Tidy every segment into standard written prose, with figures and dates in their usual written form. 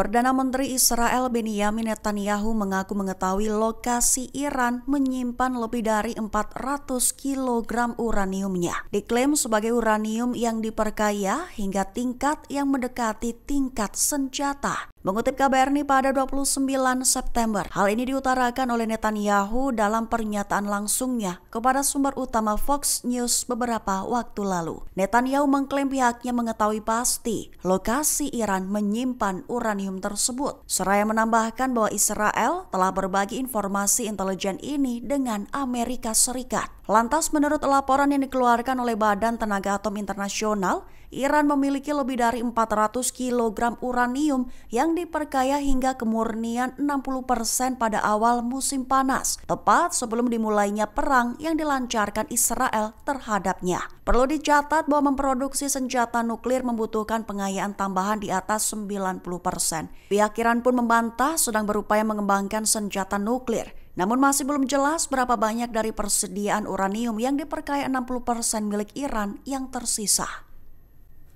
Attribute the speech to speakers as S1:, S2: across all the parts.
S1: Perdana Menteri Israel Benjamin Netanyahu mengaku mengetahui lokasi Iran menyimpan lebih dari 400 kg uraniumnya. Diklaim sebagai uranium yang diperkaya hingga tingkat yang mendekati tingkat senjata. Mengutip KBRI pada 29 September, hal ini diutarakan oleh Netanyahu dalam pernyataan langsungnya kepada sumber utama Fox News beberapa waktu lalu. Netanyahu mengklaim pihaknya mengetahui pasti lokasi Iran menyimpan uranium tersebut. Seraya menambahkan bahwa Israel telah berbagi informasi intelijen ini dengan Amerika Serikat. Lantas menurut laporan yang dikeluarkan oleh Badan Tenaga Atom Internasional, Iran memiliki lebih dari 400 kg uranium yang diperkaya hingga kemurnian 60% pada awal musim panas, tepat sebelum dimulainya perang yang dilancarkan Israel terhadapnya. Perlu dicatat bahwa memproduksi senjata nuklir membutuhkan pengayaan tambahan di atas 90%. Pihak Iran pun membantah sedang berupaya mengembangkan senjata nuklir. Namun masih belum jelas berapa banyak dari persediaan uranium yang diperkaya 60% milik Iran yang tersisa.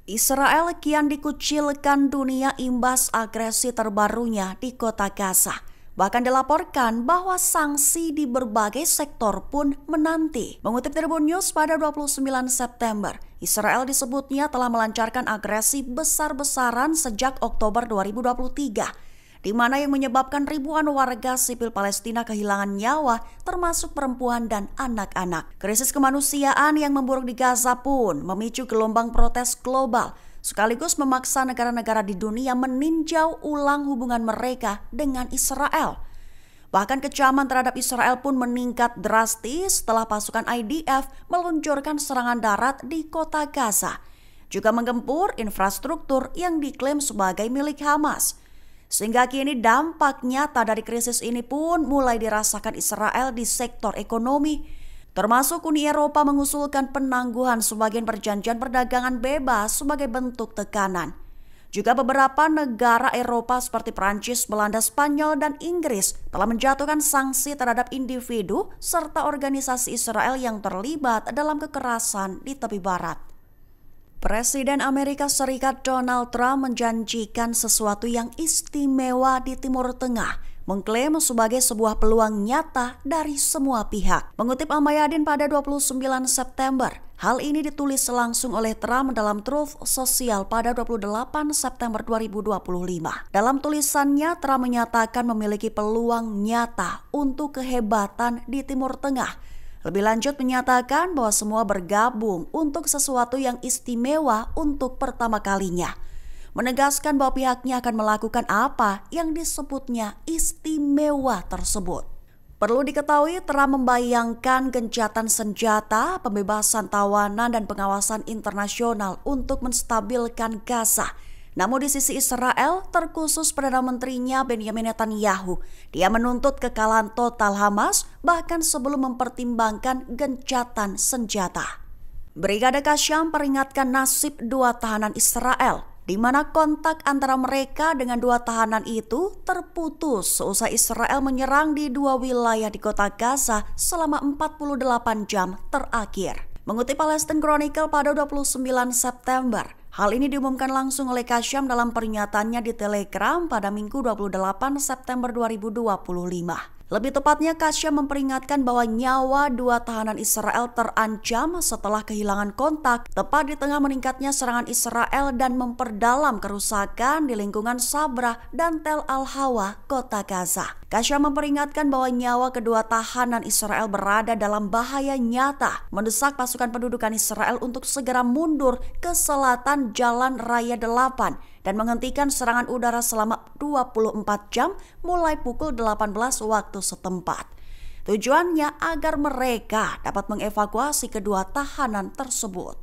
S1: Israel kian dikucilkan dunia imbas agresi terbarunya di kota Gaza. Bahkan dilaporkan bahwa sanksi di berbagai sektor pun menanti. Mengutip Tribun News pada 29 September, Israel disebutnya telah melancarkan agresi besar-besaran sejak Oktober 2023. Di mana yang menyebabkan ribuan warga sipil Palestina kehilangan nyawa, termasuk perempuan dan anak-anak. Krisis kemanusiaan yang memburuk di Gaza pun memicu gelombang protes global, sekaligus memaksa negara-negara di dunia meninjau ulang hubungan mereka dengan Israel. Bahkan kecaman terhadap Israel pun meningkat drastis setelah pasukan IDF meluncurkan serangan darat di kota Gaza, juga menggempur infrastruktur yang diklaim sebagai milik Hamas. Sehingga kini dampak nyata dari krisis ini pun mulai dirasakan Israel di sektor ekonomi. Termasuk Uni Eropa mengusulkan penangguhan sebagian perjanjian perdagangan bebas sebagai bentuk tekanan. Juga beberapa negara Eropa seperti Prancis, Belanda, Spanyol, dan Inggris telah menjatuhkan sanksi terhadap individu serta organisasi Israel yang terlibat dalam kekerasan di tepi barat. Presiden Amerika Serikat Donald Trump menjanjikan sesuatu yang istimewa di Timur Tengah, mengklaim sebagai sebuah peluang nyata dari semua pihak. Mengutip Al-Mayadin pada 29 September, hal ini ditulis langsung oleh Trump dalam Truth Social pada 28 September 2025. Dalam tulisannya, Trump menyatakan memiliki peluang nyata untuk kehebatan di Timur Tengah. Lebih lanjut menyatakan bahwa semua bergabung untuk sesuatu yang istimewa untuk pertama kalinya. Menegaskan bahwa pihaknya akan melakukan apa yang disebutnya istimewa tersebut. Perlu diketahui, Trump membayangkan gencatan senjata, pembebasan tawanan, dan pengawasan internasional untuk menstabilkan Gaza. Namun di sisi Israel, terkhusus Perdana Menterinya Benjamin Netanyahu, dia menuntut kekalahan total Hamas bahkan sebelum mempertimbangkan gencatan senjata. Brigade Qassam peringatkan nasib dua tahanan Israel, di mana kontak antara mereka dengan dua tahanan itu terputus seusai Israel menyerang di dua wilayah di kota Gaza selama 48 jam terakhir. Mengutip Palestine Chronicle pada 29 September, hal ini diumumkan langsung oleh Qassam dalam pernyataannya di Telegram pada Minggu 28 September 2025. Lebih tepatnya, Qassam memperingatkan bahwa nyawa dua tahanan Israel terancam setelah kehilangan kontak, tepat di tengah meningkatnya serangan Israel dan memperdalam kerusakan di lingkungan Sabra dan Tel Al-Hawa, kota Gaza. Qassam memperingatkan bahwa nyawa kedua tahanan Israel berada dalam bahaya nyata, mendesak pasukan pendudukan Israel untuk segera mundur ke selatan Jalan Raya 8 dan menghentikan serangan udara selama 24 jam mulai pukul 18 waktu setempat. Tujuannya agar mereka dapat mengevakuasi kedua tahanan tersebut.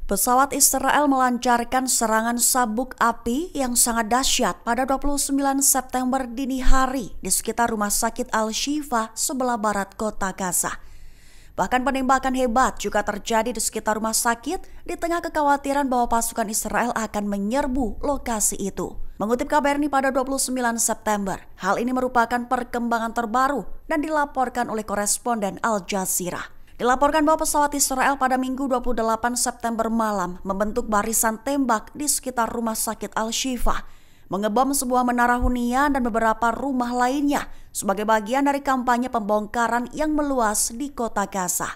S1: Pesawat Israel melancarkan serangan sabuk api yang sangat dahsyat pada 29 September dini hari di sekitar Rumah Sakit Al-Shifa sebelah barat kota Gaza. Bahkan penembakan hebat juga terjadi di sekitar rumah sakit di tengah kekhawatiran bahwa pasukan Israel akan menyerbu lokasi itu. Mengutip KBRI pada 29 September, hal ini merupakan perkembangan terbaru dan dilaporkan oleh koresponden Al Jazeera. Dilaporkan bahwa pesawat Israel pada Minggu 28 September malam membentuk barisan tembak di sekitar rumah sakit Al-Shifa, mengebom sebuah menara hunian dan beberapa rumah lainnya sebagai bagian dari kampanye pembongkaran yang meluas di kota Gaza.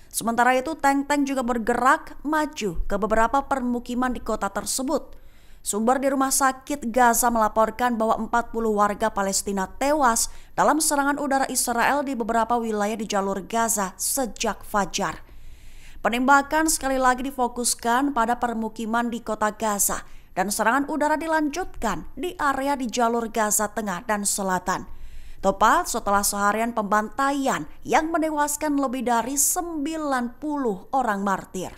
S1: Sementara itu, tank-tank juga bergerak maju ke beberapa permukiman di kota tersebut. Sumber di rumah sakit Gaza melaporkan bahwa 40 warga Palestina tewas dalam serangan udara Israel di beberapa wilayah di jalur Gaza sejak fajar. Penembakan sekali lagi difokuskan pada permukiman di kota Gaza dan serangan udara dilanjutkan di area di jalur Gaza Tengah dan Selatan. Tepat setelah seharian pembantaian yang menewaskan lebih dari 90 orang martir.